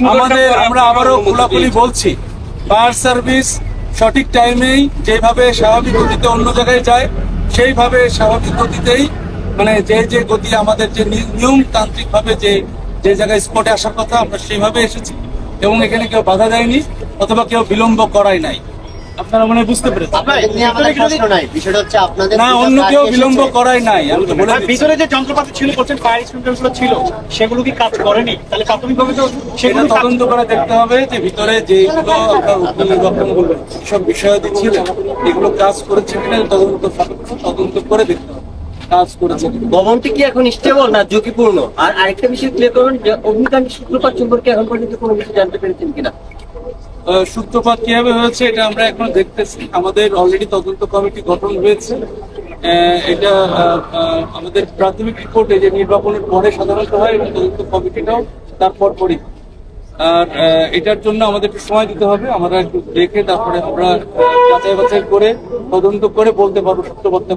আমাদের আমরা আবারও খোলাখুলি বলছি, ফায়ার সার্ভিস সঠিক টাইমেই যেভাবে স্বাভাবিক গতিতে অন্য জায়গায় যায় সেইভাবে স্বাভাবিক গতিতেই, মানে যে গতি আমাদের যে নিয়মতান্ত্রিক ভাবে যে জায়গায় স্পটে আসার কথা আমরা সেইভাবে এসেছি এবং এখানে কেউ বাধা দেয়নি অথবা কেউ বিলম্ব করাই নাই। আপনারা মনে বুঝতে পেরেছেন না, অন্য কেউ বিলম্ব করাই নাই। আমি তো বলে ভিতরে যে যন্ত্রপাতি ছিল বলছেন ফায়ার এক্সটিংগুইশার গুলো ছিল, সেগুলো কি কাজ করেনি? তাহলে প্রাথমিকভাবে তো সেগুলো তদন্ত করে দেখতে হবে যে ভিতরে যেগুলো আপনার উদ্যোগগুলো সব বিষয়াদি ছিল এগুলো কাজ করেছে কিনা তদন্ত করে দেখতে হবে কাজ করেছে। ভবনটি কি এখন স্টেবল না ঝুঁকিপূর্ণ? আর আরেকটা বিষয় ক্লিয়ার করুন যে অগ্নিকাণ্ডের সূত্রপাত সম্পর্কে এখন পর্যন্ত কোনো কিছু জানতে পেরেছেন কিনা? সূত্রপাত কিভাবে হয়েছে এটা আমরা এখন দেখতেছি। আমাদের অলরেডি তদন্ত কমিটি গঠন হয়েছে। এটা আমাদের প্রাথমিক রিপোর্টে যে নির্বাপনের পরে সাধারণত হয় এবং তদন্ত কমিটিটাও তারপর পরই। আর এটার জন্য আমাদের একটু সময় দিতে হবে। আমরা একটু দেখে তারপরে আমরা যাচাই বাছাই করে তদন্ত করে বলতে পারবো সূত্রপাতটা।